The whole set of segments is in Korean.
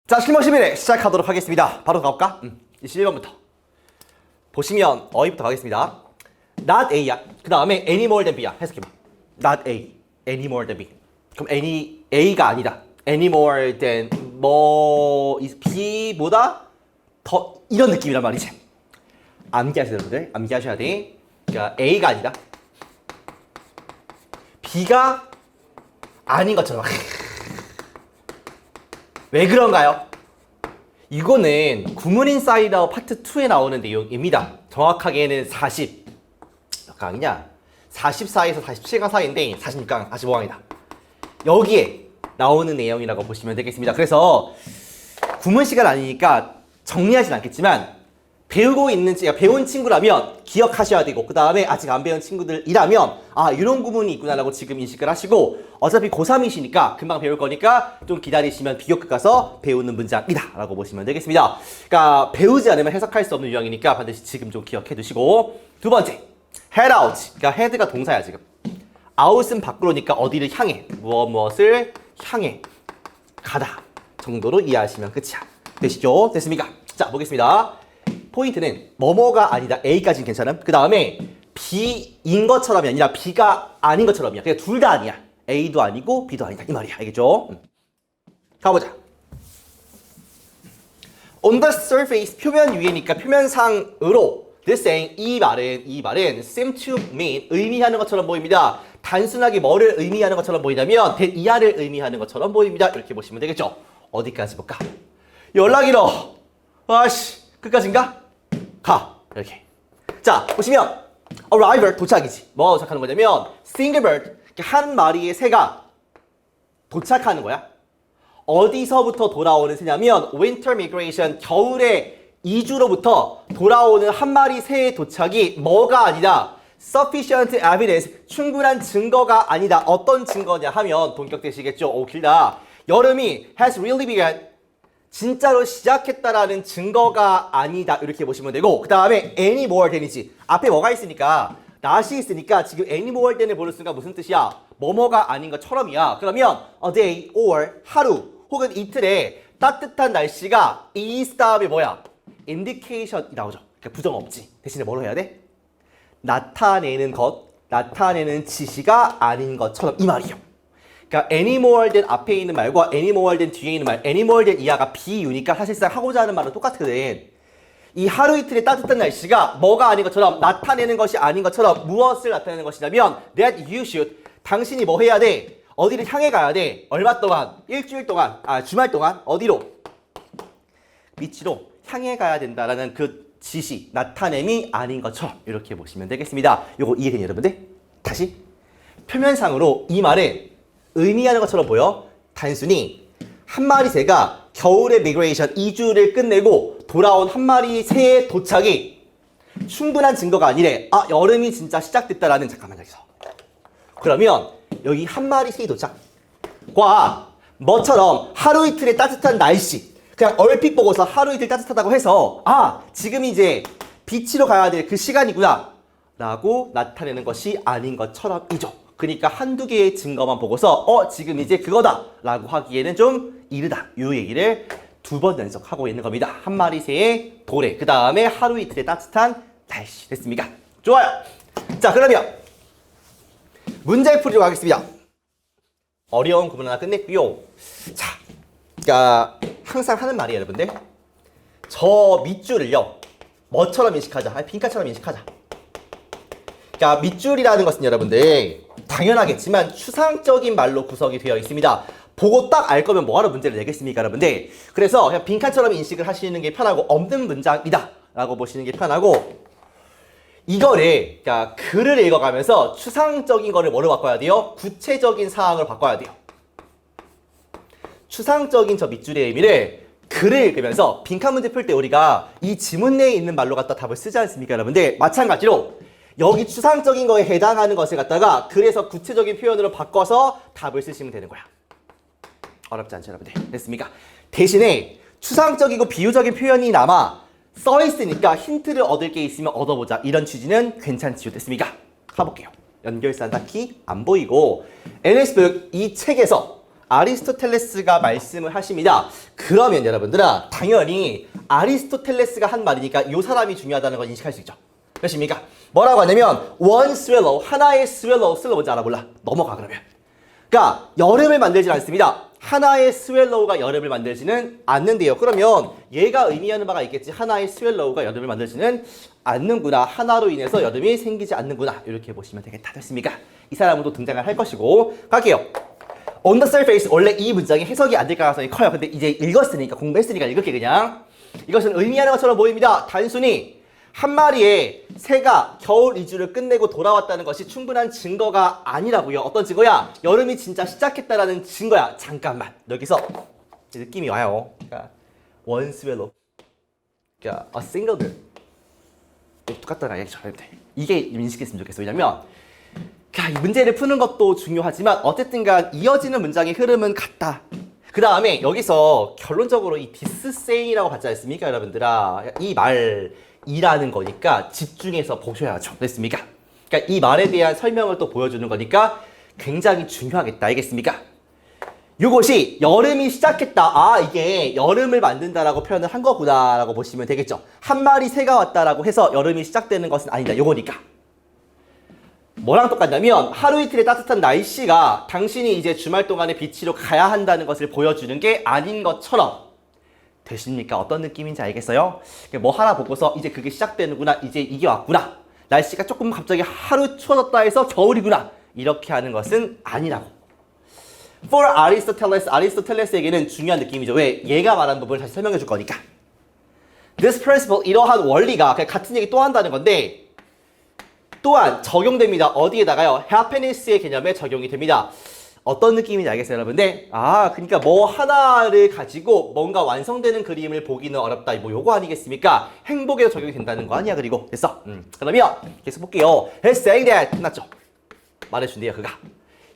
자, 실무 11회 시작하도록 하겠습니다. 바로 가볼까? 21번부터. 보시면 어휘부터 가겠습니다. Not A야. 그 다음에 any more than B야. 해석해봐. Not A. Any more than B. 그럼 A가 아니다. Any more than B보다 더 이런 느낌이란 말이지. 암기하세요, 여러분들. 암기하셔야 돼. 그러니까 A가 아니다. B가 아닌 것처럼. 왜 그런가요? 이거는 구문 인사이더 파트 2에 나오는 내용입니다. 정확하게는 몇 강이냐? 44에서 47강 사이인데 46강, 45강이다. 여기에 나오는 내용이라고 보시면 되겠습니다. 그래서 구문 시간 아니니까 정리하진 않겠지만 배운 친구라면 기억하셔야 되고, 그 다음에 아직 안 배운 친구들이라면 이런 구문이 있구나라고 지금 인식을 하시고, 어차피 고3이시니까 금방 배울 거니까 좀 기다리시면 비교급 가서 배우는 문장이다 라고 보시면 되겠습니다. 그러니까 배우지 않으면 해석할 수 없는 유형이니까 반드시 지금 좀 기억해 두시고, 두 번째 head out. 그러니까 head가 동사야 지금. out은 밖으로니까 어디를 향해, 무엇을 향해 가다 정도로 이해하시면 끝이야. 되시죠? 됐습니까? 자, 보겠습니다. 포인트는 뭐뭐가 아니다. A까지는 괜찮음. 그 다음에 B인 것처럼이 아니라 B가 아닌 것처럼이야. 그러니까 둘 다 아니야. A도 아니고 B도 아니다. 이 말이야. 알겠죠? 가보자. On the surface, 표면 위에니까 표면상으로 this saying, 이 말은 seem to mean, 의미하는 것처럼 보입니다. 단순하게 뭐를 의미하는 것처럼 보이냐면 이하를 의미하는 것처럼 보입니다. 이렇게 보시면 되겠죠? 어디까지 볼까? 연락이러. 끝까지인가? 가. 이렇게. 자, 보시면 arrival, 도착이지. 뭐가 도착하는 거냐면 single bird, 한 마리의 새가 도착하는 거야. 어디서부터 돌아오는 새냐면 winter migration, 겨울의 이주로부터 돌아오는 한 마리 새의 도착이 뭐가 아니다. sufficient evidence, 충분한 증거가 아니다. 어떤 증거냐 하면 본격되시겠죠. 오, 길다. 여름이 has really begun, 진짜로 시작했다라는 증거가 아니다. 이렇게 보시면 되고, 그 다음에 any more than이지. 앞에 뭐가 있으니까, not이 있으니까 지금 any more than을 보는 순간 무슨 뜻이야? 뭐뭐가 아닌 것처럼이야. 그러면 a day or 하루 혹은 이틀에 따뜻한 날씨가 is 다음에 뭐야? indication이 나오죠. 그러니까 부정 없지. 대신에 뭐로 해야 돼? 나타내는 것, 나타내는 지시가 아닌 것처럼, 이 말이요. 그러니까 any more than 앞에 있는 말과 any more than 뒤에 있는 말, any more than 이하가 비유니까 사실상 하고자 하는 말은 똑같거든. 이 하루 이틀의 따뜻한 날씨가 뭐가 아닌 것처럼, 나타내는 것이 아닌 것처럼 무엇을 나타내는 것이냐면 that you should, 당신이 뭐 해야 돼? 어디를 향해 가야 돼? 얼마 동안? 일주일 동안, 주말 동안 어디로? 밑으로 향해 가야 된다라는 그 지시, 나타냄이 아닌 것처럼 이렇게 보시면 되겠습니다. 요거 이해되니 여러분들? 다시 표면상으로 이 말에 의미하는 것처럼 보여. 단순히 한 마리 새가 겨울의 미그레이션, 이주를 끝내고 돌아온 한 마리 새의 도착이 충분한 증거가 아니래. 여름이 진짜 시작됐다라는, 잠깐만 여기서. 그러면 여기 한 마리 새의 도착과 뭐처럼 하루 이틀의 따뜻한 날씨, 그냥 얼핏 보고서 하루 이틀 따뜻하다고 해서 지금 이제 비치로 가야 될 그 시간이구나 라고 나타내는 것이 아닌 것처럼이죠. 그러니까 한두 개의 증거만 보고서 지금 이제 그거다 라고 하기에는 좀 이르다. 이 얘기를 두 번 연속하고 있는 겁니다. 한 마리 새의 도래, 그 다음에 하루 이틀의 따뜻한 날씨. 됐습니까? 좋아요. 자, 그러면 문제 풀이로 가겠습니다. 어려운 구문 하나 끝냈고요. 자, 그러니까 항상 하는 말이에요, 여러분들. 저 밑줄을요, 뭐처럼 인식하자? 빈칸처럼 인식하자. 그러니까 밑줄이라는 것은 여러분들 당연하겠지만 추상적인 말로 구성이 되어 있습니다. 보고 딱 알 거면 뭐하러 문제를 내겠습니까, 여러분들? 그래서 그냥 빈칸처럼 인식을 하시는 게 편하고, 없는 문장이다 라고 보시는 게 편하고, 이거를, 그러니까 글을 읽어가면서 추상적인 거를 뭐로 바꿔야 돼요? 구체적인 사항으로 바꿔야 돼요. 추상적인 저 밑줄의 의미를 글을 읽으면서 빈칸 문제 풀 때 우리가 이 지문 내에 있는 말로 갖다 답을 쓰지 않습니까, 여러분들? 마찬가지로 여기 추상적인 거에 해당하는 것을 갖다가 글에서 구체적인 표현으로 바꿔서 답을 쓰시면 되는 거야. 어렵지 않죠, 여러분들? 됐습니까? 대신에 추상적이고 비유적인 표현이 남아 써 있으니까 힌트를 얻을 게 있으면 얻어보자. 이런 취지는 괜찮지요. 됐습니까? 가볼게요. 연결사는 딱히 안 보이고, NS북 이 책에서 아리스토텔레스가 말씀을 하십니다. 그러면 여러분들아 당연히 아리스토텔레스가 한 말이니까 이 사람이 중요하다는 걸 인식할 수 있죠. 그렇습니까? 뭐라고 하냐면 one swallow, 하나의 swallow를 뭔지 알아볼라. 넘어가 그러면. 그러니까 여름을 만들진 않습니다. 하나의 스웰로우가 여름을 만들지는 않는데요. 그러면 얘가 의미하는 바가 있겠지. 하나의 스웰로우가 여름을 만들지는 않는구나. 하나로 인해서 여름이 생기지 않는구나. 이렇게 보시면 되겠다. 됐습니까? 이 사람은 또 등장을 할 것이고 갈게요. On the surface 원래 이 문장이 해석이 안 될 가능성이 커요. 근데 이제 읽었으니까 공부했으니까 읽을게 그냥. 이것은 의미하는 것처럼 보입니다. 단순히 한 마리의 새가 겨울 이주를 끝내고 돌아왔다는 것이 충분한 증거가 아니라고요. 어떤 증거야? 여름이 진짜 시작했다라는 증거야. 잠깐만. 여기서 느낌이 와요. 그러니까 one swallow. 그러니까 a single bird. 똑같다가 얘기 잘 돼. 이게 인식했으면 좋겠어. 왜냐면 이 문제를 푸는 것도 중요하지만 어쨌든간 이어지는 문장의 흐름은 같다. 그 다음에 여기서 결론적으로 이 this saying이라고 봤지 않습니까, 여러분들아? 이 말이라는 거니까 집중해서 보셔야죠. 됐습니까? 그러니까 이 말에 대한 설명을 또 보여주는 거니까 굉장히 중요하겠다. 알겠습니까? 이것이 여름이 시작했다. 아, 이게 여름을 만든다라고 표현을 한 거구나라고 보시면 되겠죠. 한 마리 새가 왔다라고 해서 여름이 시작되는 것은 아니다. 요거니까. 뭐랑 똑같냐면 하루 이틀의 따뜻한 날씨가 당신이 이제 주말 동안에 비치로 가야 한다는 것을 보여주는 게 아닌 것처럼 되십니까? 어떤 느낌인지 알겠어요? 뭐 하나 보고서 이제 그게 시작되는구나. 이제 이게 왔구나. 날씨가 조금 갑자기 하루 추워졌다 해서 겨울이구나. 이렇게 하는 것은 아니라고. For Aristoteles, 아리스토텔레스에게는 중요한 느낌이죠. 왜? 얘가 말한 부분을 다시 설명해 줄 거니까. This principle, 이러한 원리가 그냥 같은 얘기 또 한다는 건데 또한 적용됩니다. 어디에다가요? happiness의 개념에 적용이 됩니다. 어떤 느낌인지 알겠어요, 여러분들? 그러니까 뭐 하나를 가지고 뭔가 완성되는 그림을 보기는 어렵다. 뭐 요거 아니겠습니까? 행복에도 적용이 된다는 거 아니야, 그리고. 됐어. 그러면 계속 볼게요. He's saying that. 끝났죠? 말해준대요, 그가.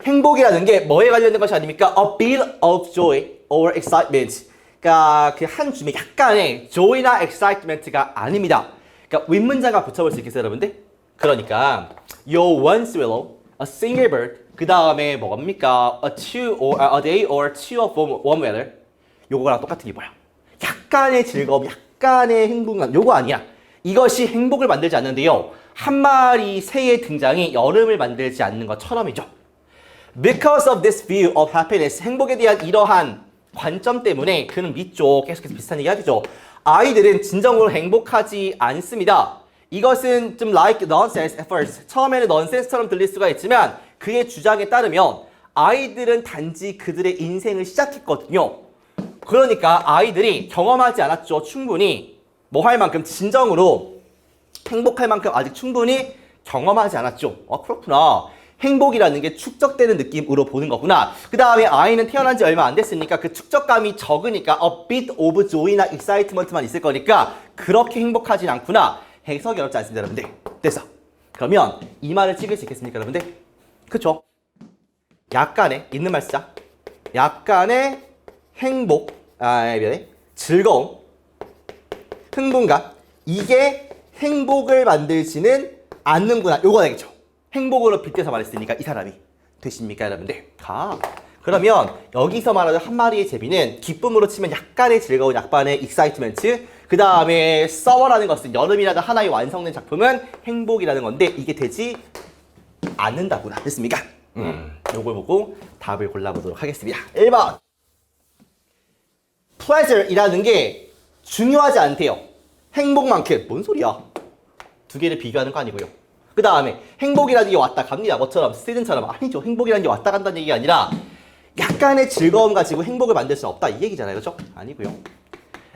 행복이라는 게 뭐에 관련된 것이 아닙니까? A bit of joy or excitement. 그러니까 그 한 줌에 약간의 joy나 excitement가 아닙니다. 그러니까 윗문장과 붙여볼 수 있겠어요, 여러분들? 그러니까 your one swallow, a single bird, 그 다음에 뭐입니까? a day or two of warm weather. 요거랑 똑같은 게 뭐야? 약간의 즐거움, 약간의 행복감. 요거 아니야. 이것이 행복을 만들지 않는데요. 한 마리 새의 등장이 여름을 만들지 않는 것처럼이죠. Because of this view of happiness, 행복에 대한 이러한 관점 때문에 그는 믿죠. 계속해서 비슷한 얘기 하죠. 아이들은 진정으로 행복하지 않습니다. 이것은 좀 like nonsense at first. 처음에는 넌센스처럼 들릴 수가 있지만 그의 주장에 따르면 아이들은 단지 그들의 인생을 시작했거든요. 그러니까 아이들이 경험하지 않았죠. 충분히 뭐 할 만큼 진정으로 행복할 만큼 아직 충분히 경험하지 않았죠. 그렇구나. 행복이라는 게 축적되는 느낌으로 보는 거구나. 그 다음에 아이는 태어난 지 얼마 안 됐으니까 그 축적감이 적으니까 a bit of joy나 excitement만 있을 거니까 그렇게 행복하진 않구나. 해석이 어렵지 않습니다, 여러분들. 됐어. 그러면 이 말을 찍을 수 있겠습니까, 여러분들? 그쵸? 약간의, 있는 말 쓰자. 약간의 행복, 즐거움, 흥분감. 이게 행복을 만들지는 않는구나. 요거 알겠죠? 행복으로 빗대서 말했으니까 이 사람이. 되십니까, 여러분들? 그러면 여기서 말하는 한 마리의 제비는 기쁨으로 치면 약간의 즐거운, 약간의 excitement. 그 다음에 summer라는 것은 여름이라는 하나의 완성된 작품은 행복이라는 건데 이게 되지 않는다구나. 됐습니까? 요걸 보고 답을 골라보도록 하겠습니다. 1번. pleasure이라는 게 중요하지 않대요. 행복만큼. 뭔 소리야? 두 개를 비교하는 거 아니고요. 그 다음에 행복이라는 게 왔다 갑니다. 뭐처럼? 시즌처럼. 아니죠. 행복이라는 게 왔다 간다는 얘기가 아니라 약간의 즐거움 가지고 행복을 만들 수는 없다. 이 얘기잖아요. 그죠? 아니고요.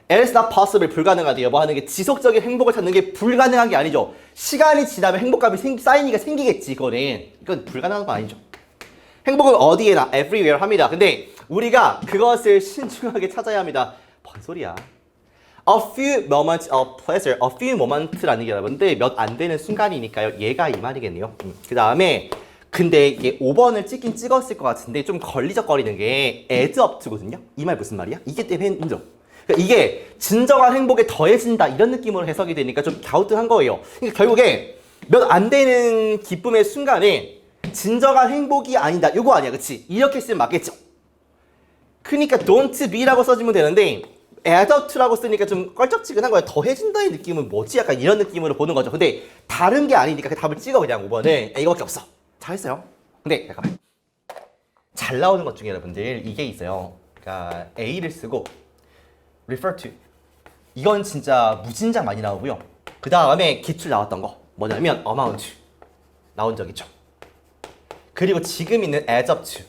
It's not possible. 불가능하대요. 뭐 하는 게 지속적인 행복을 찾는 게 불가능한 게 아니죠. 시간이 지나면 행복감이 쌓이니까 생기겠지. 이건 불가능한 건 아니죠. 행복은 어디에나 everywhere 합니다. 근데 우리가 그것을 신중하게 찾아야 합니다. 뭔 소리야. A few moments of pleasure. A few moment라는 게 여러분들 몇 안 되는 순간이니까요. 얘가 이 말이겠네요. 그 다음에 근데 이게 5번을 찍긴 찍었을 것 같은데 좀 걸리적거리는 게 add up to거든요. 이 말 무슨 말이야? 이게 때문에 힘들어. 그러니까 이게 진정한 행복에 더해진다 이런 느낌으로 해석이 되니까 좀 갸우뚱한 거예요. 그러니까 결국에 몇 안 되는 기쁨의 순간에 진정한 행복이 아니다. 이거 아니야, 그치? 이렇게 쓰면 맞겠죠? 그러니까 don't be라고 써주면 되는데 add up to라고 쓰니까 좀 껄쩍지근한 거야. 더해진다의 느낌은 뭐지? 약간 이런 느낌으로 보는 거죠. 근데 다른 게 아니니까 그 답을 찍어 그냥 5번은 이거밖에 없어. 잘했어요. 근데 잠깐만. 잘 나오는 것 중에 여러분들 이게 있어요. 그러니까 A를 쓰고 refer to. 이건 진짜 무진장 많이 나오고요. 그 다음에 기출 나왔던 거 뭐냐면 amount 나온 적 있죠. 그리고 지금 있는 add up to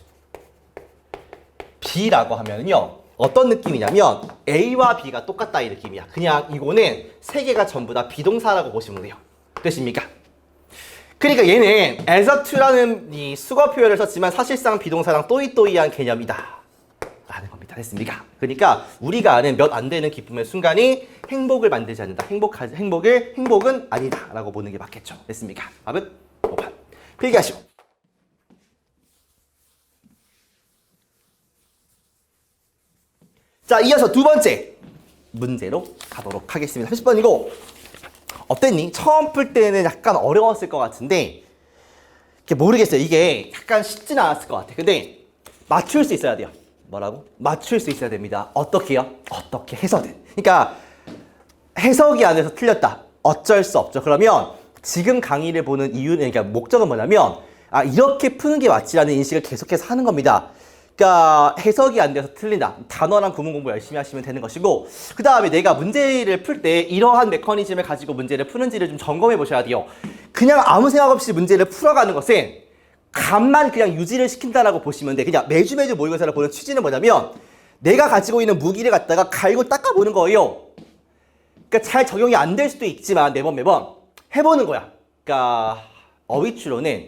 B라고 하면요 어떤 느낌이냐면 A와 B가 똑같다 이 느낌이야. 그냥 이거는 세 개가 전부 다 비동사라고 보시면 돼요. 되십니까? 그러니까 얘는 as up to라는 이 수거 표현을 썼지만 사실상 비동사랑 또이또이한 개념이다 라는 겁니다. 됐습니까? 그러니까 우리가 아는 몇 안 되는 기쁨의 순간이 행복을 만들지 않는다. 행복은 아니다 라고 보는 게 맞겠죠. 됐습니까? 답은 5번 필기하시고. 자, 이어서 두 번째 문제로 가도록 하겠습니다. 30번이고 어땠니? 처음 풀 때는 약간 어려웠을 것 같은데 모르겠어요. 이게 약간 쉽진 않았을 것 같아. 근데 맞출 수 있어야 돼요. 뭐라고? 맞출 수 있어야 됩니다. 어떻게요? 어떻게 해서든. 그러니까 해석이 안 돼서 틀렸다. 어쩔 수 없죠. 그러면 지금 강의를 보는 이유는 그러니까 목적은 뭐냐면 이렇게 푸는 게 맞지라는 인식을 계속해서 하는 겁니다. 그러니까 해석이 안 돼서 틀린다. 단어랑 구문 공부 열심히 하시면 되는 것이고 그 다음에 내가 문제를 풀 때 이러한 메커니즘을 가지고 문제를 푸는지를 좀 점검해 보셔야 돼요. 그냥 아무 생각 없이 문제를 풀어가는 것은 값만 그냥 유지를 시킨다라고 보시면 돼. 그냥 매주 모의고사를 보는 취지는 뭐냐면 내가 가지고 있는 무기를 갖다가 갈고 닦아보는 거예요. 그러니까 잘 적용이 안 될 수도 있지만 매번 해보는 거야. 그러니까 어휘추론은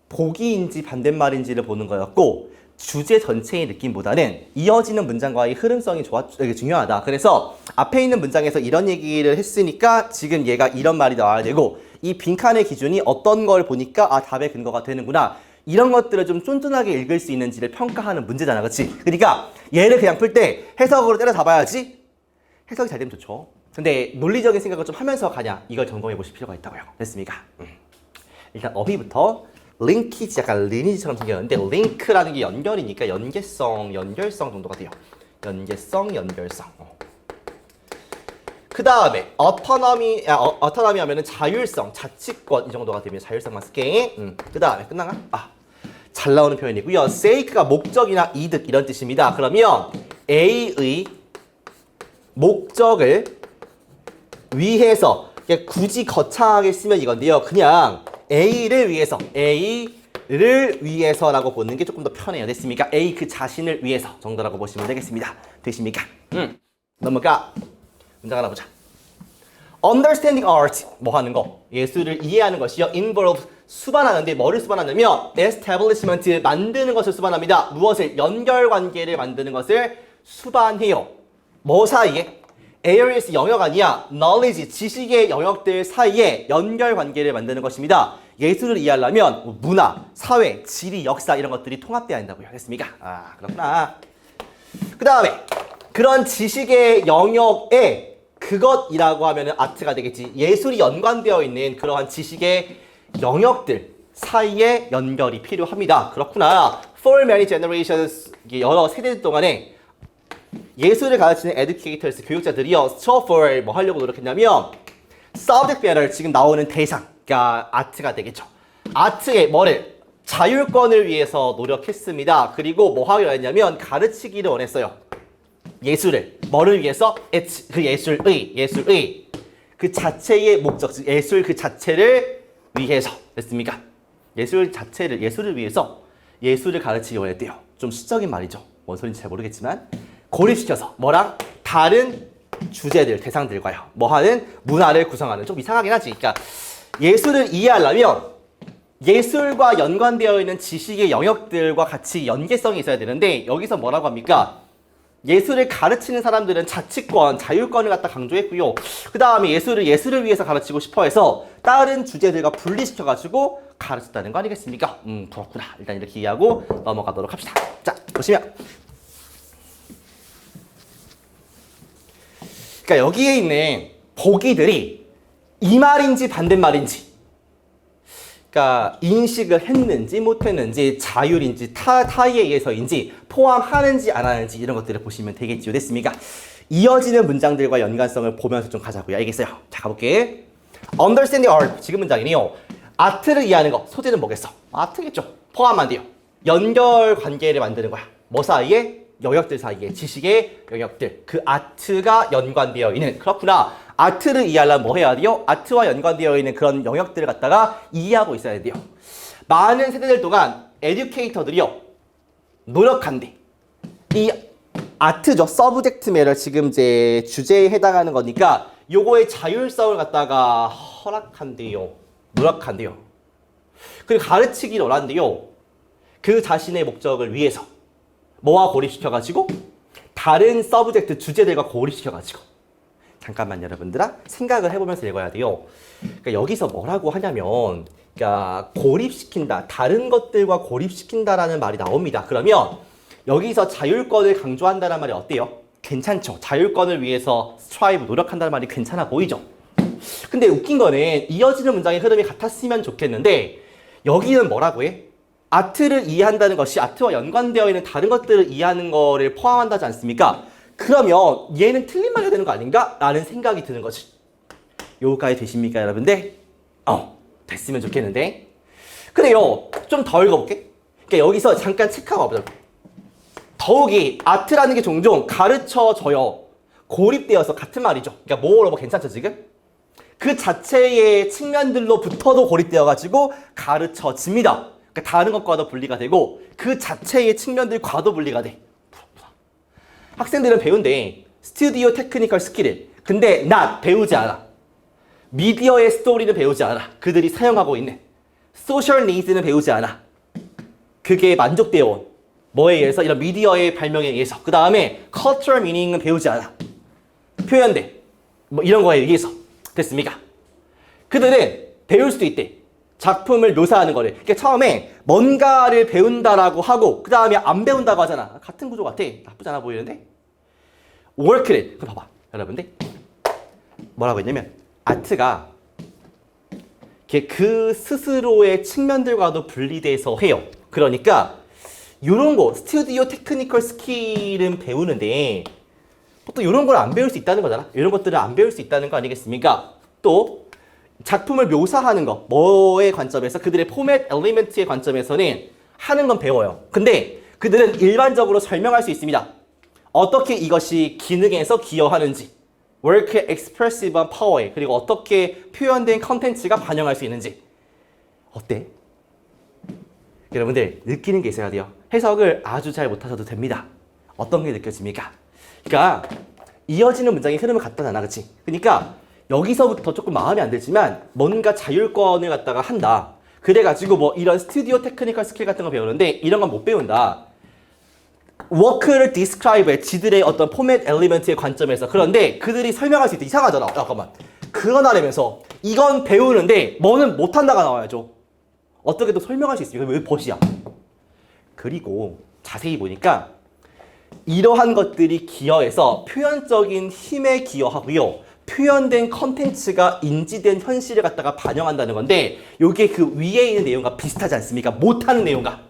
보기인지 반대말인지를 보는 거였고 주제 전체의 느낌보다는 이어지는 문장과의 흐름성이 되게 중요하다. 그래서 앞에 있는 문장에서 이런 얘기를 했으니까 지금 얘가 이런 말이 나와야 되고 이 빈칸의 기준이 어떤 걸 보니까 답의 근거가 되는구나. 이런 것들을 좀 쫀쫀하게 읽을 수 있는지를 평가하는 문제잖아. 그렇지? 그러니까 얘를 그냥 풀 때 해석으로 때려잡아야지. 해석이 잘 되면 좋죠. 근데 논리적인 생각을 좀 하면서 가냐. 이걸 점검해 보실 필요가 있다고요. 됐습니까? 일단 어휘부터 링키지 약간 리니지처럼 생겼는데 링크라는 게 연결이니까 연결성 정도가 돼요. 연결성. 그 다음에 어토너미 하면은 자율성, 자치권 이 정도가 되면 자율성만 쓸게. 그 다음에 끝나가? 잘 나오는 표현이고요. sake가 목적이나 이득 이런 뜻입니다. 그러면 A의 목적을 위해서 굳이 거창하게 쓰면 이건데요. 그냥 A를 위해서라고 보는 게 조금 더 편해요. 됐습니까? A 그 자신을 위해서 정도라고 보시면 되겠습니다. 되십니까? 넘어가. 문장 하나 보자. Understanding art 뭐 하는 거? 예술을 이해하는 것이요. Involve 수반하는데 뭐를 수반하냐면 establishment 만드는 것을 수반합니다. 무엇을? 연결관계를 만드는 것을 수반해요. 뭐 사이에? areas 영역 아니야. knowledge 지식의 영역들 사이에 연결관계를 만드는 것입니다. 예술을 이해하려면 문화, 사회, 지리, 역사 이런 것들이 통합돼야 한다고요. 됐습니까? 그렇구나. 그 다음에 그런 지식의 영역에 그것이라고 하면은 아트가 되겠지. 예술이 연관되어 있는 그러한 지식의 영역들 사이에 연결이 필요합니다. 그렇구나. For many generations 여러 세대 동안에 예술을 가르치는 educators 교육자들이요. so for 뭐 하려고 노력했냐면 subject matter 지금 나오는 대상가 아트가 되겠죠. 아트의 뭐를 자율권을 위해서 노력했습니다. 그리고 뭐 하기로 했냐면 가르치기를 원했어요. 예술을 뭐를 위해서? It's 그 예술의 그 자체의 목적, 즉 예술 그 자체를 위해서 됐습니까? 예술을 위해서 예술을 가르치기 원했대요. 좀 시적인 말이죠. 뭔 소리인지 잘 모르겠지만 고립시켜서 뭐랑 다른 주제들, 대상들과요. 뭐 하는 문화를 구성하는 좀 이상하긴 하지. 그러니까 예술을 이해하려면 예술과 연관되어 있는 지식의 영역들과 같이 연계성이 있어야 되는데 여기서 뭐라고 합니까? 예술을 가르치는 사람들은 자치권, 자율권을 갖다 강조했고요. 그 다음에 예술을 위해서 가르치고 싶어 해서 다른 주제들과 분리시켜가지고 가르쳤다는 거 아니겠습니까? 그렇구나. 일단 이렇게 이해하고 넘어가도록 합시다. 자, 보시면. 그러니까 여기에 있는 보기들이 이 말인지 반대말인지 그러니까 인식을 했는지 못했는지 자율인지 타의에 의해서인지 포함하는지 안 하는지 이런 것들을 보시면 되겠죠. 됐습니까? 이어지는 문장들과 연관성을 보면서 좀 가자고요. 알겠어요? 자, 가볼게. Understanding art. 지금 문장이네요. 아트를 이해하는 거. 소재는 뭐겠어? 아트겠죠. 포함 안 돼요. 연결 관계를 만드는 거야. 뭐 사이에? 영역들 사이에. 지식의 영역들. 그 아트가 연관되어 있는. 그렇구나. 아트를 이해하려면 뭐 해야 돼요? 아트와 연관되어 있는 그런 영역들을 갖다가 이해하고 있어야 돼요. 많은 세대들 동안 에듀케이터들이요. 노력한대. 이 아트죠. 서브젝트 매터 지금 제 주제에 해당하는 거니까 요거의 자율성을 갖다가 허락한대요. 노력한대요. 그리고 가르치기를 원한대요. 그 자신의 목적을 위해서 뭐와 고립시켜가지고 다른 서브젝트 주제들과 고립시켜가지고 잠깐만 여러분들아 생각을 해보면서 읽어야 돼요. 그러니까 여기서 뭐라고 하냐면 그러니까 고립시킨다. 다른 것들과 고립시킨다라는 말이 나옵니다. 그러면 여기서 자율권을 강조한다는 말이 어때요? 괜찮죠. 자율권을 위해서 스트라이브 노력한다는 말이 괜찮아 보이죠. 근데 웃긴 거는 이어지는 문장의 흐름이 같았으면 좋겠는데 여기는 뭐라고 해? 아트를 이해한다는 것이 아트와 연관되어 있는 다른 것들을 이해하는 거를 포함한다지 않습니까? 그러면 얘는 틀린 말이 되는 거 아닌가? 라는 생각이 드는 거지. 요까지 되십니까 여러분들? 됐으면 좋겠는데. 그래요. 좀 더 읽어볼게. 그러니까 여기서 잠깐 체크하고 와보자고. 더욱이 아트라는 게 종종 가르쳐져요. 고립되어서 같은 말이죠. 그러니까 뭐로 뭐 괜찮죠 지금? 그 자체의 측면들로부터도 고립되어가지고 가르쳐집니다. 그러니까 다른 것과도 분리가 되고 그 자체의 측면들과도 분리가 돼. 학생들은 배운대. 스튜디오 테크니컬 스킬을. 근데 배우지 않아. 미디어의 스토리는 배우지 않아. 그들이 사용하고 있는. 소셜 니즈는 배우지 않아. 그게 만족되어 온. 뭐에 의해서? 이런 미디어의 발명에 의해서. 그 다음에 cultural meaning은 배우지 않아. 표현돼. 뭐 이런 거에 의해서. 됐습니까? 그들은 배울 수도 있대. 작품을 묘사하는 거를. 그러니까 처음에 뭔가를 배운다라고 하고 그 다음에 안 배운다고 하잖아. 같은 구조 같아. 나쁘지 않아 보이는데? work를. 그럼 봐봐. 여러분들. 뭐라고 했냐면 아트가 그 스스로의 측면들과도 분리돼서 해요. 그러니까 이런 거 스튜디오 테크니컬 스킬은 배우는데 또 이런 걸 안 배울 수 있다는 거잖아. 이런 것들을 안 배울 수 있다는 거 아니겠습니까? 또 작품을 묘사하는 거 뭐의 관점에서 그들의 포맷 엘리먼트의 관점에서는 하는 건 배워요. 근데 그들은 일반적으로 설명할 수 있습니다. 어떻게 이것이 기능에서 기여하는지 work expressive power에 그리고 어떻게 표현된 컨텐츠가 반영할 수 있는지. 어때? 여러분들 느끼는 게 있어야 돼요. 해석을 아주 잘 못하셔도 됩니다. 어떤 게 느껴집니까? 그러니까 이어지는 문장의 흐름을 갖다 놔, 그치? 그러니까 여기서부터 조금 마음에 안 들지만 뭔가 자율권을 갖다가 한다. 그래가지고 뭐 이런 스튜디오 테크니컬 스킬 같은 거 배우는데 이런 건 못 배운다. 워크를 디스크라이브해. 지들의 어떤 포맷 엘리먼트의 관점에서. 그런데 그들이 설명할 수 있다. 이상하잖아. 잠깐만. 그러나면서 이건 배우는데 뭐는 못한다가 나와야죠. 어떻게 또 설명할 수 있습니까? 왜 벗이야? 그리고 자세히 보니까 이러한 것들이 기여해서 표현적인 힘에 기여하고요. 표현된 컨텐츠가 인지된 현실을 갖다가 반영한다는 건데 이게 그 위에 있는 내용과 비슷하지 않습니까? 못하는 내용과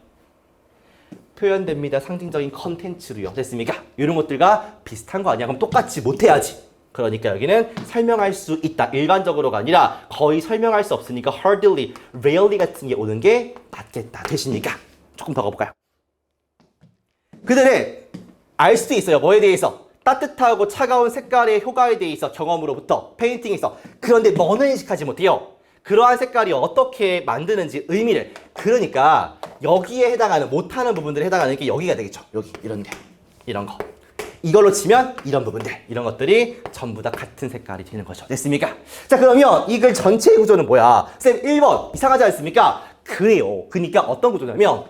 표현됩니다. 상징적인 컨텐츠로요. 됐습니까? 이런 것들과 비슷한 거 아니야? 그럼 똑같이 못해야지. 그러니까 여기는 설명할 수 있다. 일반적으로가 아니라 거의 설명할 수 없으니까 hardly, rarely 같은 게 오는 게 맞겠다. 되십니까? 조금 더 가볼까요? 그들은 알 수도 있어요. 뭐에 대해서? 따뜻하고 차가운 색깔의 효과에 대해서 경험으로부터 페인팅에서. 그런데 뭐는 인식하지 못해요. 그러한 색깔이 어떻게 만드는지 의미를. 그러니까 여기에 해당하는 못하는 부분들에 해당하는 게 여기가 되겠죠. 여기 이런 데 이런 거 이걸로 치면 이런 부분들 이런 것들이 전부 다 같은 색깔이 되는 거죠. 됐습니까? 자 그러면 이 글 전체의 구조는 뭐야? 쌤 1번 이상하지 않습니까? 그래요. 그러니까 어떤 구조냐면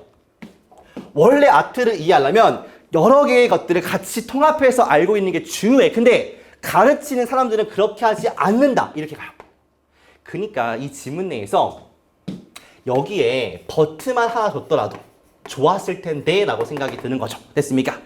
원래 아트를 이해하려면 여러 개의 것들을 같이 통합해서 알고 있는 게 중요해. 근데 가르치는 사람들은 그렇게 하지 않는다. 이렇게 가요. 그러니까 이 지문 내에서 여기에 버트만 하나 줬더라도 좋았을 텐데 라고 생각이 드는 거죠. 됐습니까?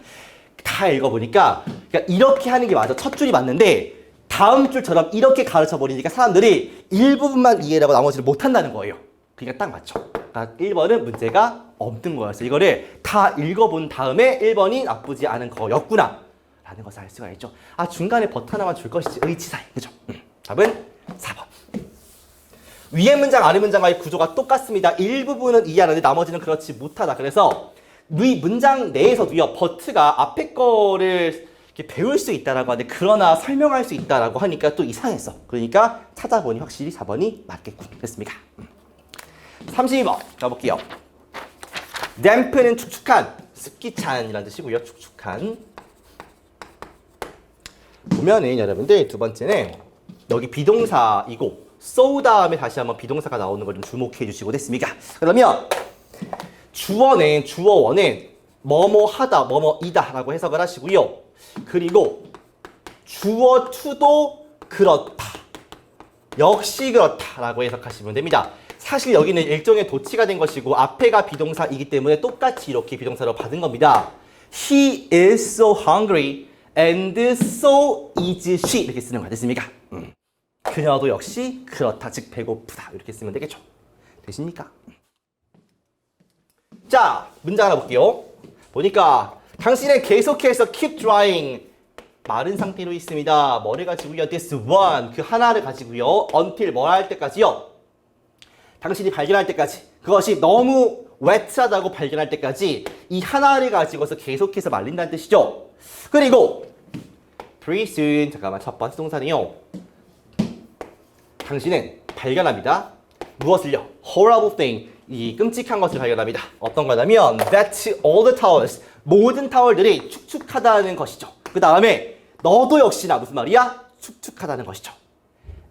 다 읽어보니까 그러니까 이렇게 하는 게 맞아. 첫 줄이 맞는데 다음 줄처럼 이렇게 가르쳐버리니까 사람들이 일부분만 이해를 하고 나머지를 못한다는 거예요. 그러니까 딱 맞죠. 그러니까 1번은 문제가 없는 거였어요. 이거를 다 읽어본 다음에 1번이 나쁘지 않은 거였구나 라는 것을 알 수가 있죠. 아, 중간에 버튼 하나만 줄 것이지 의치사이. 그죠? 답은 4번. 위의 문장 아래 문장과의 구조가 똑같습니다. 일부분은 이해하는데 나머지는 그렇지 못하다. 그래서 위 문장 내에서도요, 버트가 앞에 거를 이렇게 배울 수 있다라고 하는데 그러나 설명할 수 있다라고 하니까 또 이상했어. 그러니까 찾아보니 확실히 4번이 맞겠군. 됐습니까? 32번 가볼게요. damp는 축축한, 습기 찬이라는 뜻이고요. 축축한. 보면은 여러분들 두 번째는 여기 비동사이고 so 다음에 다시 한번 비동사가 나오는 걸 좀 주목해 주시고 됐습니까? 그러면 주어는 주어원은 뭐뭐 하다, 뭐뭐 이다 라고 해석을 하시고요. 그리고 주어 to도 그렇다. 역시 그렇다 라고 해석하시면 됩니다. 사실 여기는 일종의 도치가 된 것이고 앞에가 비동사이기 때문에 똑같이 이렇게 비동사로 받은 겁니다. He is so hungry and so is she 이렇게 쓰는 거 됐습니까? 그녀도 역시 그렇다, 즉 배고프다 이렇게 쓰면 되겠죠. 되십니까? 자, 문장 하나 볼게요. 보니까 당신은 계속해서 keep drying 마른 상태로 있습니다. 뭐를 가지고요? this one 그 하나를 가지고요. until 뭘 할 때까지요? 당신이 발견할 때까지 그것이 너무 wet하다고 발견할 때까지 이 하나를 가지고서 계속해서 말린다는 뜻이죠. 그리고 pretty soon 잠깐만 첫 번째 동사는요. 당신은 발견합니다. 무엇을요? horrible thing 이 끔찍한 것을 발견합니다. 어떤 거냐면 that all the towels 모든 타월들이 축축하다는 것이죠. 그 다음에 너도 역시나 무슨 말이야? 축축하다는 것이죠.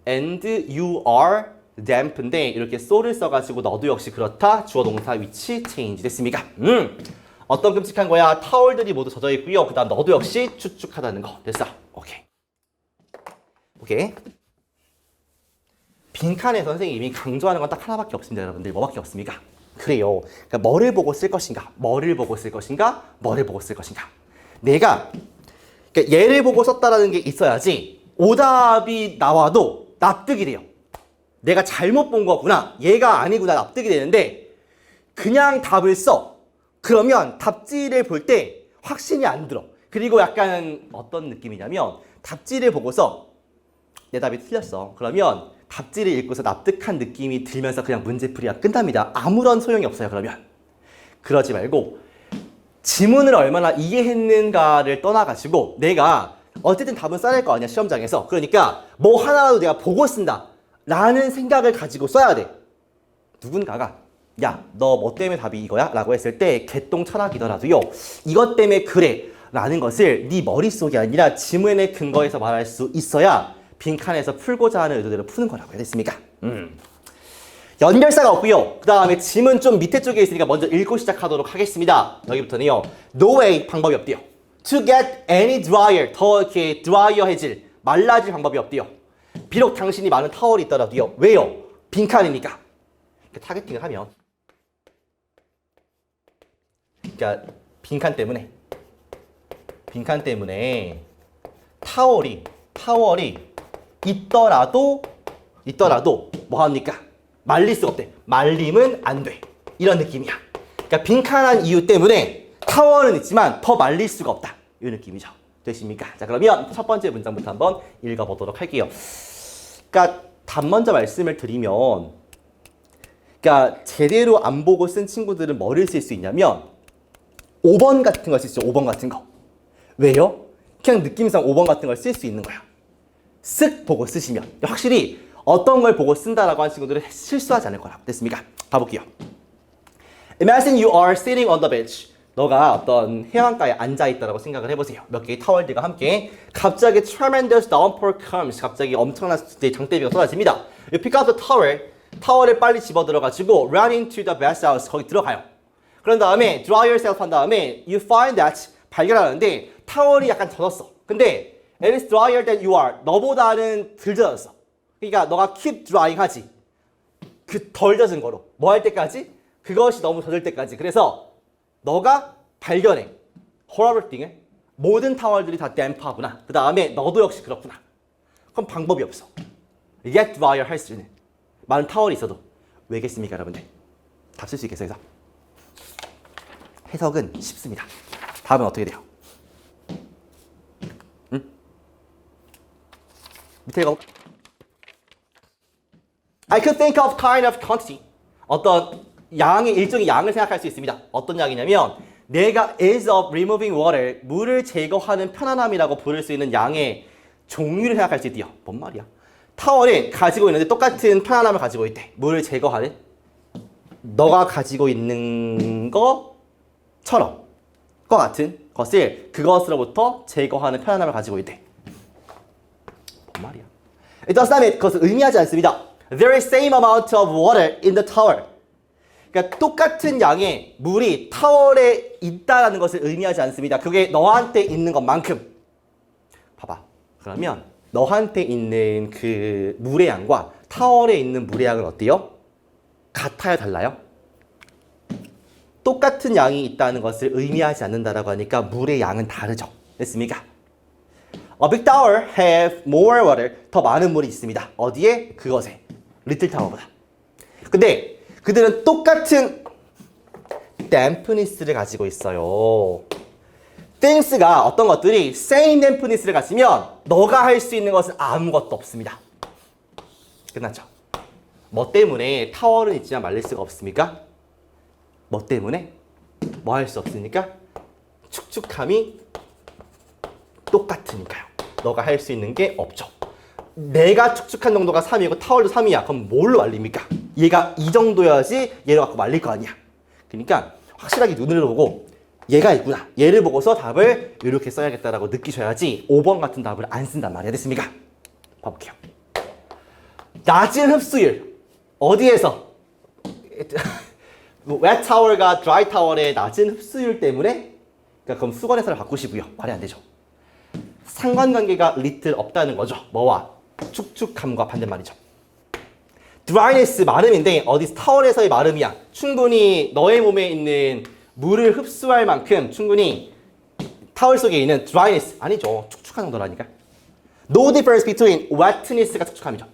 and you are damp인데 이렇게 so를 써가지고 너도 역시 그렇다. 주어 동사 위치 change 됐습니까? 어떤 끔찍한 거야? 타월들이 모두 젖어 있고요. 그 다음 너도 역시 축축하다는 거 됐어. 오케이. 빈칸에 선생님이 강조하는 건 딱 하나밖에 없습니다. 여러분들 뭐밖에 없습니까? 그래요. 그러니까 뭐를 보고 쓸 것인가? 뭐를 보고 쓸 것인가? 뭐를 보고 쓸 것인가? 내가 그러니까 얘를 보고 썼다라는 게 있어야지 오답이 나와도 납득이 돼요. 내가 잘못 본 거구나. 얘가 아니구나. 납득이 되는데 그냥 답을 써. 그러면 답지를 볼 때 확신이 안 들어. 그리고 약간 어떤 느낌이냐면 답지를 보고서 내 답이 틀렸어. 그러면 답지를 읽고서 납득한 느낌이 들면서 그냥 문제풀이가 끝납니다. 아무런 소용이 없어요. 그러면 그러지 말고 지문을 얼마나 이해했는가를 떠나가지고 내가 어쨌든 답은 써야 할 거 아니야. 시험장에서. 그러니까 뭐 하나라도 내가 보고 쓴다 라는 생각을 가지고 써야 돼. 누군가가 야, 너 뭐 때문에 답이 이거야? 라고 했을 때 개똥 철학이더라도요. 이것 때문에 그래 라는 것을 네 머릿속이 아니라 지문의 근거에서 말할 수 있어야 빈칸에서 풀고자 하는 의도대로 푸는 거라고요. 됐습니까? 연결사가 없고요. 그 다음에 지문 좀 밑에 쪽에 있으니까 먼저 읽고 시작하도록 하겠습니다. 여기부터는요. No way 방법이 없대요. To get any drier 더 이렇게 드라이어해질 말라질 방법이 없대요. 비록 당신이 많은 타월이 있더라도요. 왜요? 빈칸이니까. 타겟팅을 하면 그러니까 빈칸 때문에 타월이 있더라도 뭐 합니까? 말릴 수가 없대. 말리면 안 돼. 이런 느낌이야. 그러니까 빈칸한 이유 때문에 타월은 있지만 더 말릴 수가 없다. 이 느낌이죠. 되십니까? 자, 그러면 첫 번째 문장부터 한번 읽어보도록 할게요. 그러니까 답 먼저 말씀을 드리면 그러니까 제대로 안 보고 쓴 친구들은 뭐를 쓸 수 있냐면 5번 같은 걸 쓸 수 있죠. 5번 같은 거. 왜요? 그냥 느낌상 5번 같은 걸 쓸 수 있는 거야. 쓱 보고 쓰시면 확실히 어떤 걸 보고 쓴다라고 하는 친구들은 실수하지 않을 거라고. 됐습니까? 가볼게요. Imagine you are sitting on the beach. 너가 어떤 해안가에 앉아있다라고 생각을 해보세요. 몇 개의 타월들과 함께 갑자기 tremendous downpour comes. 갑자기 엄청난 장대비가 쏟아집니다. You pick up the towel. 타월을 빨리 집어들어가지고 run into the bathhouse. 거기 들어가요. 그런 다음에 dry yourself 한 다음에 you find that 발견하는데 타월이 약간 젖었어. 근데 it is drier than you are. 너보다는 덜 젖었어. 그러니까 너가 keep drying 하지. 그 덜 젖은 거로. 뭐 할 때까지? 그것이 너무 젖을 때까지. 그래서 너가 발견해. horrible thing을. 모든 타월들이 다 damp하구나. 그 다음에 너도 역시 그렇구나. 그럼 방법이 없어. get drier 할 수 있는. 많은 타월이 있어도. 왜겠습니까, 여러분들? 답 쓸 수 있겠어요, 그래서? 해석은 쉽습니다. 답은 어떻게 돼요? 응? 밑에 가. I could think of kind of quantity. 어떤 양의 일종의 양을 생각할 수 있습니다. 어떤 양이냐면 내가 is of removing water, 물을 제거하는 편안함이라고 부를 수 있는 양의 종류를 생각할 수 있대요. 뭔 말이야? 타월은 가지고 있는데 똑같은 편안함을 가지고 있대. 물을 제거하는 너가 가지고 있는 것처럼 과 같은 것을 그것으로부터 제거하는 편안함을 가지고 있대. 뭔 말이야? It does not mean 그것을 의미하지 않습니다. There is same amount of water in the tower. 그러니까 똑같은 양의 물이 타월에 있다라는 것을 의미하지 않습니다. 그게 너한테 있는 것만큼. 봐봐. 그러면 너한테 있는 그 물의 양과 타월에 있는 물의 양은 어때요? 같아요? 달라요? 똑같은 양이 있다는 것을 의미하지 않는다라고 하니까 물의 양은 다르죠. 됐습니까? A big tower have more water. 더 많은 물이 있습니다. 어디에? 그것에. 리틀 타워보다. 근데 그들은 똑같은 dampness를 가지고 있어요. things가 어떤 것들이 same dampness를 가지면 너가 할 수 있는 것은 아무것도 없습니다. 끝났죠? 뭐 때문에 타월은 있지만 말릴 수가 없습니까? 뭐 때문에? 뭐 할 수 없으니까? 축축함이 똑같으니까요. 너가 할 수 있는 게 없죠. 내가 축축한 정도가 3이고 타월도 3이야. 그럼 뭘로 말립니까? 얘가 이 정도여야지 얘를 갖고 말릴 거 아니야. 그러니까 확실하게 눈으로 보고 얘가 있구나. 얘를 보고서 답을 이렇게 써야겠다라고 느끼셔야지 5번 같은 답을 안 쓴단 말이야. 됐습니까? 봐볼게요. 낮은 흡수율. 어디에서? 웻 타월과 드라이 타월의 낮은 흡수율 때문에? 그러니까 그럼 수건에서를 바꾸시고요. 말이 안 되죠. 상관관계가 리틀 없다는 거죠. 뭐와? 축축함과 반대말이죠. dryness 마름인데 어디 타월에서의 마름이야. 충분히 너의 몸에 있는 물을 흡수할 만큼 충분히 타월 속에 있는 dryness 아니죠. 축축한 정도라니까. No difference between wetness가 축축함이죠.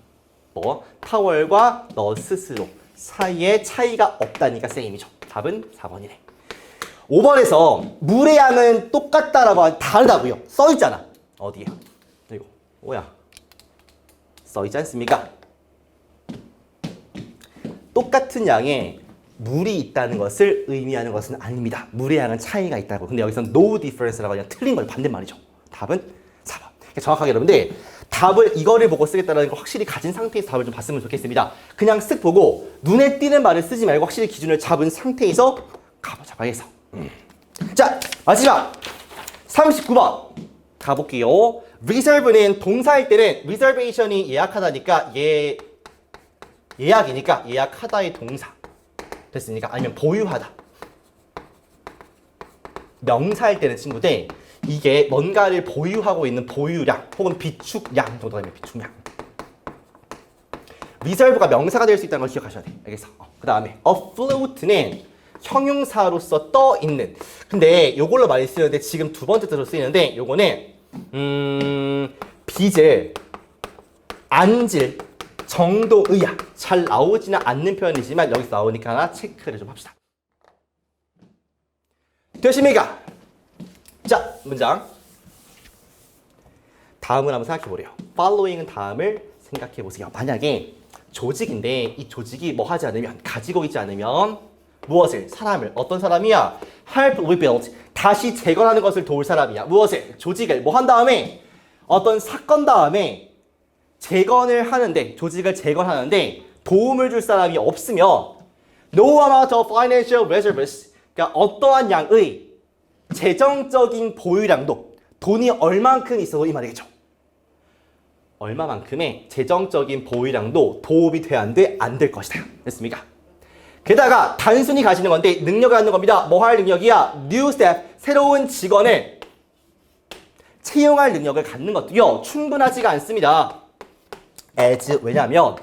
뭐 타월과 너 스스로 사이에 차이가 없다니까 same이죠. 답은 4번이네. 5번에서 물의 양은 똑같다라고 하면 다르다고요. 써있잖아. 어디에? 이거 뭐야? 써있지 않습니까? 똑같은 양의 물이 있다는 것을 의미하는 것은 아닙니다. 물의 양은 차이가 있다고. 근데 여기서는 no difference라고 그냥 틀린 걸 반대말이죠. 답은 4번. 정확하게 여러분들 답을 이거를 보고 쓰겠다는 걸 확실히 가진 상태에서 답을 좀 봤으면 좋겠습니다. 그냥 쓱 보고 눈에 띄는 말을 쓰지 말고 확실히 기준을 잡은 상태에서 가보자. 봐야겠어. 자, 마지막 39번 가볼게요. reserve는 동사일 때는 reservation이 예약하다니까 예약이니까 예약하다의 동사 됐습니까? 아니면 보유하다. 명사일 때는 친구들 이게 뭔가를 보유하고 있는 보유량 혹은 비축량 정도가 되면 비축량. reserve가 명사가 될 수 있다는 걸 기억하셔야 돼. 알겠어? 그 다음에 afloat는 형용사로서 떠 있는. 근데 요걸로 많이 쓰는데 지금 두 번째 뜻으로 쓰이는데 요거는 빚을 앉을 정도의야. 잘 나오지는 않는 표현이지만 여기서 나오니까 하나 체크를 좀 합시다. 되십니까? 자, 문장. 다음을 한번 생각해 보래요. following은 다음을 생각해 보세요. 만약에 조직인데 이 조직이 뭐 하지 않으면, 가지고 있지 않으면 무엇을? 사람을. 어떤 사람이야? help rebuild. 다시 재건하는 것을 도울 사람이야. 무엇을? 조직을. 뭐 한 다음에 어떤 사건 다음에 재건을 하는데, 조직을 재건하는데 도움을 줄 사람이 없으면 no amount of financial reserves. 그러니까 어떠한 양의 재정적인 보유량도 돈이 얼만큼 있어도 이 말이겠죠. 얼마만큼의 재정적인 보유량도 도움이 돼 안 돼? 안 될 것이다. 됐습니까? 게다가 단순히 가지는 건데 능력을 갖는 겁니다. 뭐 할 능력이야? new staff, 새로운 직원을 채용할 능력을 갖는 것도요. 충분하지가 않습니다. as, 왜냐하면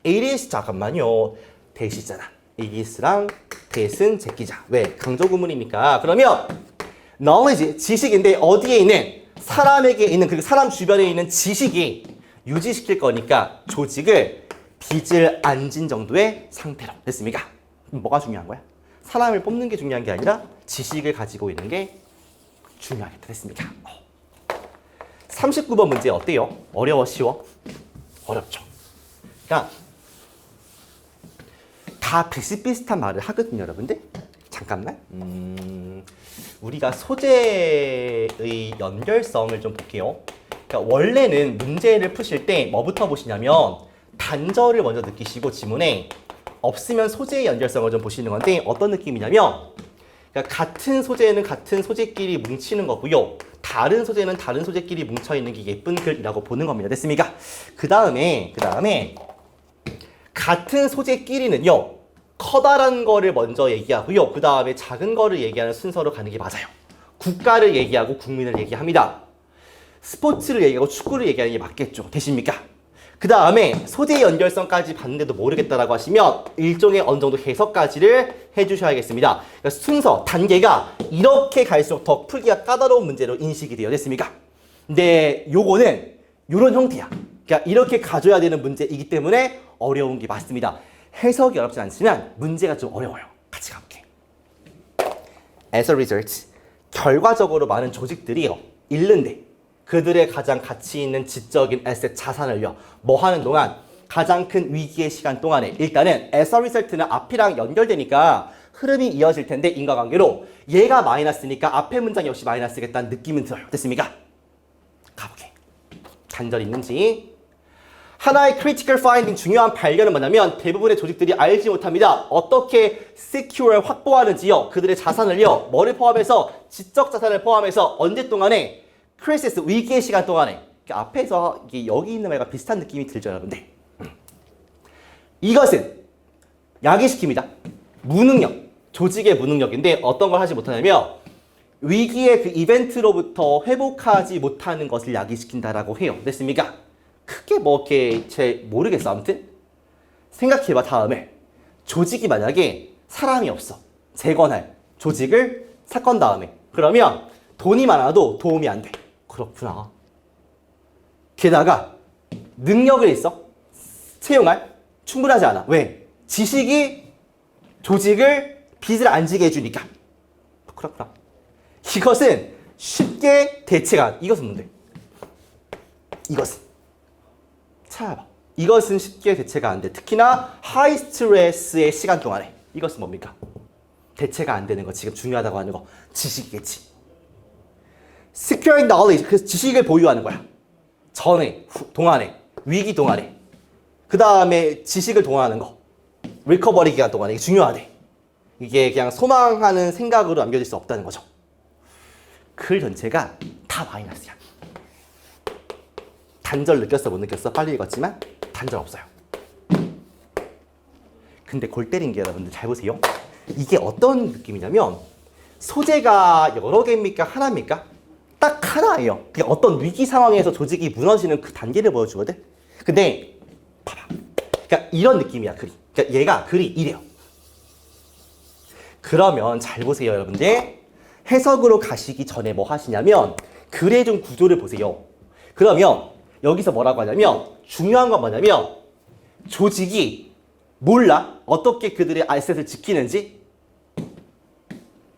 it is, 잠깐만요. 대시잖아. it is랑 that은 제끼자. 왜? 강조구문이니까. 그러면 knowledge, 지식인데 어디에 있는? 사람에게 있는, 그 사람 주변에 있는 지식이 유지시킬 거니까 조직을 빚을 안 진 정도의 상태로 됐습니까? 그럼 뭐가 중요한 거야? 사람을 뽑는 게 중요한 게 아니라 지식을 가지고 있는 게 중요하겠다 됐습니까? 39번 문제 어때요? 어려워, 쉬워? 어렵죠. 그러니까 다 비슷비슷한 말을 하거든요, 여러분들. 잠깐만. 우리가 소재의 연결성을 좀 볼게요. 그러니까 원래는 문제를 푸실 때 뭐부터 보시냐면 단절을 먼저 느끼시고 지문에 없으면 소재의 연결성을 좀 보시는 건데 어떤 느낌이냐면 그러니까 같은 소재는 같은 소재끼리 뭉치는 거고요. 다른 소재는 다른 소재끼리 뭉쳐있는 게 예쁜 글이라고 보는 겁니다. 됐습니까? 그 다음에 같은 소재끼리는요. 커다란 거를 먼저 얘기하고요. 그 다음에 작은 거를 얘기하는 순서로 가는 게 맞아요. 국가를 얘기하고 국민을 얘기합니다. 스포츠를 얘기하고 축구를 얘기하는 게 맞겠죠. 되십니까? 그 다음에 소재 연결성까지 봤는데도 모르겠다라고 하시면 일종의 어느 정도 해석까지를 해주셔야겠습니다. 그러니까 순서, 단계가 이렇게 갈수록 더 풀기가 까다로운 문제로 인식이 되어 됐습니까? 근데 요거는 요런 형태야. 그러니까 이렇게 가져야 되는 문제이기 때문에 어려운 게 맞습니다. 해석이 어렵지 않지만 문제가 좀 어려워요. 같이 가볼게. As a result, 결과적으로 많은 조직들이요. 잃는데 그들의 가장 가치 있는 지적인 에셋 자산을요. 뭐 하는 동안 가장 큰 위기의 시간 동안에 일단은 as a result는 앞이랑 연결되니까 흐름이 이어질 텐데 인과관계로 얘가 마이너스니까 앞에 문장 역시 마이너스겠다는 느낌은 들어요. 됐습니까? 가보게. 단절 있는지. 하나의 critical finding, 중요한 발견은 뭐냐면 대부분의 조직들이 알지 못합니다. 어떻게 secure를 확보하는지요. 그들의 자산을요. 뭐를 포함해서 지적 자산을 포함해서 언제 동안에 크리시스 위기의 시간 동안에 앞에서 이게 여기 있는 말과 비슷한 느낌이 들죠, 여러분들. 이것은 야기시킵니다. 무능력, 조직의 무능력인데 어떤 걸 하지 못하냐면 위기의 그 이벤트로부터 회복하지 못하는 것을 야기시킨다라고 해요. 됐습니까? 크게 뭐 이렇게 잘 모르겠어. 아무튼 생각해봐. 다음에 조직이 만약에 사람이 없어. 재건할 조직을 사건 다음에 그러면 돈이 많아도 도움이 안 돼. 그렇구나. 게다가 능력을 있어. 채용할 충분하지 않아. 왜? 지식이 조직을 빚을 안 지게 해주니까. 그렇구나. 이것은 쉽게 대체가. 이것은 뭔데? 이것은 찾아봐. 이것은 쉽게 대체가 안 돼. 특히나 하이 스트레스의 시간 동안에. 이것은 뭡니까? 대체가 안 되는 거. 지금 중요하다고 하는 거. 지식이겠지. Securing knowledge, 그 지식을 보유하는 거야. 전에, 동안에, 위기 동안에. 그 다음에 지식을 동원하는 거. 리커버리 기간 동안에. 이게 중요하대. 이게 그냥 소망하는 생각으로 남겨질 수 없다는 거죠. 글 전체가 다 마이너스야. 단절 느꼈어, 못 느꼈어? 빨리 읽었지만 단절 없어요. 근데 골 때린 게 여러분들 잘 보세요. 이게 어떤 느낌이냐면 소재가 여러 개입니까? 하나입니까? 딱 하나예요. 그게 어떤 위기 상황에서 조직이 무너지는 그 단계를 보여주거든. 근데 봐봐. 그러니까 이런 느낌이야, 글이. 그러니까 얘가 글이 이래요. 그러면 잘 보세요, 여러분들. 해석으로 가시기 전에 뭐 하시냐면 글의 좀 구조를 보세요. 그러면 여기서 뭐라고 하냐면 중요한 건 뭐냐면 조직이 몰라. 어떻게 그들의 아셋을 지키는지.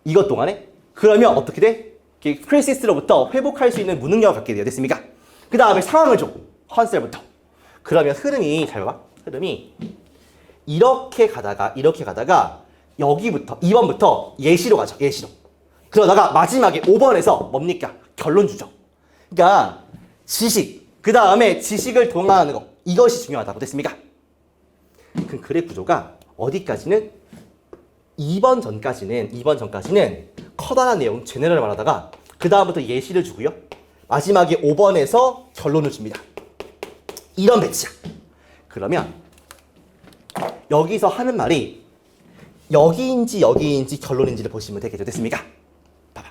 이것 동안에. 그러면 어떻게 돼? 크리시스로부터 회복할 수 있는 무능력을 갖게 돼요. 됐습니까? 그 다음에 상황을 줘. 컨셉부터. 그러면 흐름이 잘 봐봐. 흐름이 이렇게 가다가 여기부터 2번부터 예시로 가죠. 예시로. 그러다가 마지막에 5번에서 뭡니까? 결론 주죠. 그러니까 지식, 그 다음에 지식을 동원하는 거. 이것이 중요하다고. 됐습니까? 그 글의 구조가 어디까지는 2번 전까지는 커다란 내용 제너럴을 말하다가 그 다음부터 예시를 주고요. 마지막에 5번에서 결론을 줍니다. 이런 배치야. 그러면 여기서 하는 말이 여기인지 결론인지를 보시면 되겠죠. 됐습니까? 봐봐.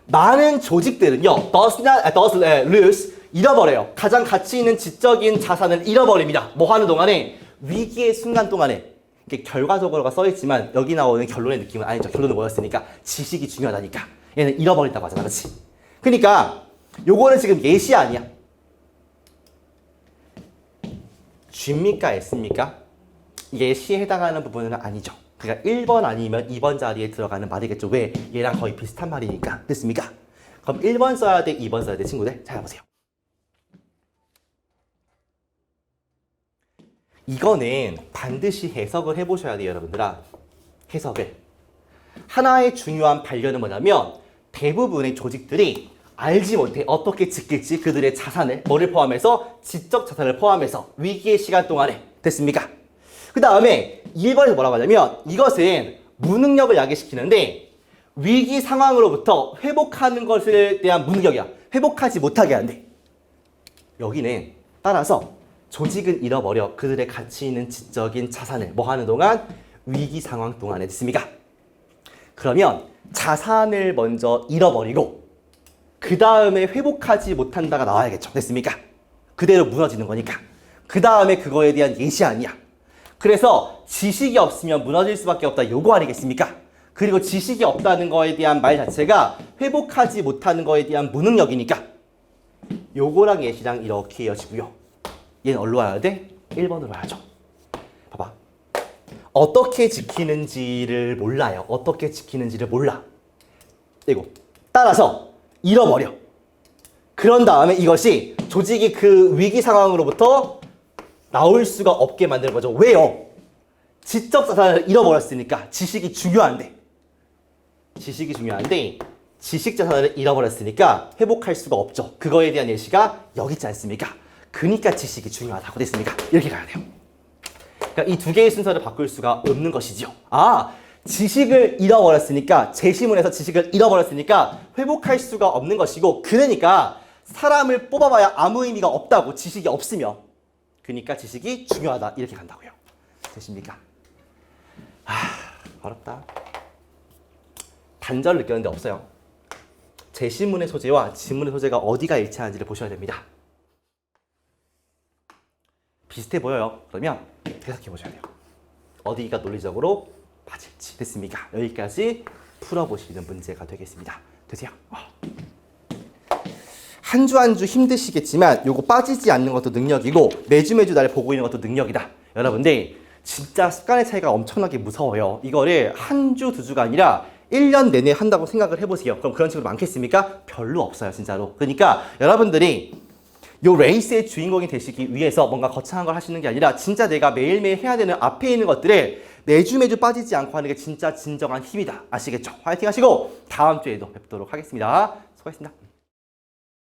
많은 조직들은요. does lose 잃어버려요. 가장 가치 있는 지적인 자산을 잃어버립니다. 뭐 하는 동안에? 위기의 순간 동안에. 이게 결과적으로가 써있지만 여기 나오는 결론의 느낌은 아니죠. 결론은 뭐였으니까? 지식이 중요하다니까. 얘는 잃어버린다고 하잖아. 그렇지? 그러니까 요거는 지금 예시 아니야. G입니까? S입니까? 이게 C에 해당하는 부분은 아니죠. 그러니까 1번 아니면 2번 자리에 들어가는 말이겠죠. 왜? 얘랑 거의 비슷한 말이니까. 됐습니까? 그럼 1번 써야 돼, 2번 써야 돼, 친구들? 잘 보세요. 이거는 반드시 해석을 해보셔야 돼요, 여러분들아. 해석을. 하나의 중요한 반려는 뭐냐면 대부분의 조직들이 알지 못해 어떻게 지킬지 그들의 자산을, 뭐를 포함해서? 지적 자산을 포함해서 위기의 시간 동안에. 됐습니까? 그 다음에 1번에서 뭐라고 하냐면 이것은 무능력을 야기시키는데 위기 상황으로부터 회복하는 것에 대한 무능력이야. 회복하지 못하게 한대. 여기는 따라서 조직은 잃어버려 그들의 가치 있는 지적인 자산을 뭐 하는 동안? 위기 상황 동안에. 됐습니까? 그러면 자산을 먼저 잃어버리고 그 다음에 회복하지 못한다가 나와야겠죠. 됐습니까? 그대로 무너지는 거니까. 그 다음에 그거에 대한 예시아니야. 그래서 지식이 없으면 무너질 수밖에 없다. 요거 아니겠습니까? 그리고 지식이 없다는 거에 대한 말 자체가 회복하지 못하는 거에 대한 무능력이니까 요거랑 예시랑 이렇게 이어지고요. 얘는 어디로 와야 돼? 1번으로 와야죠. 봐봐. 어떻게 지키는지를 몰라요. 어떻게 지키는지를 몰라. 이거 따라서 잃어버려. 그런 다음에 이것이 조직이 그 위기 상황으로부터 나올 수가 없게 만드는 거죠. 왜요? 지적 자산을 잃어버렸으니까. 지식이 중요한데 지식 자산을 잃어버렸으니까 회복할 수가 없죠. 그거에 대한 예시가 여기 있지 않습니까? 그러니까 지식이 중요하다고 됐습니까? 이렇게 가야 돼요. 그러니까 이 두 개의 순서를 바꿀 수가 없는 것이죠. 지식을 잃어버렸으니까, 제시문에서 지식을 잃어버렸으니까 회복할 수가 없는 것이고, 그러니까 사람을 뽑아봐야 아무 의미가 없다고, 지식이 없으면. 그러니까 지식이 중요하다. 이렇게 간다고요. 되십니까? 어렵다. 단절을 느꼈는데 없어요. 제시문의 소재와 지문의 소재가 어디가 일치하는지를 보셔야 됩니다. 비슷해 보여요. 그러면 해석해 보셔야 돼요. 어디가 논리적으로 맞을지. 됐습니까? 여기까지 풀어보시는 문제가 되겠습니다. 되세요? 한 주 한 주 힘드시겠지만 요거 빠지지 않는 것도 능력이고 매주 나를 보고 있는 것도 능력이다. 여러분들 진짜 습관의 차이가 엄청나게 무서워요. 이거를 한 주, 두 주가 아니라 1년 내내 한다고 생각을 해보세요. 그럼 그런 친구들 많겠습니까? 별로 없어요, 진짜로. 그러니까 여러분들이 요 레이스의 주인공이 되시기 위해서 뭔가 거창한 걸 하시는 게 아니라 진짜 내가 매일매일 해야 되는 앞에 있는 것들을 매주 빠지지 않고 하는 게 진짜 진정한 힘이다. 아시겠죠? 화이팅 하시고 다음 주에도 뵙도록 하겠습니다. 수고하셨습니다.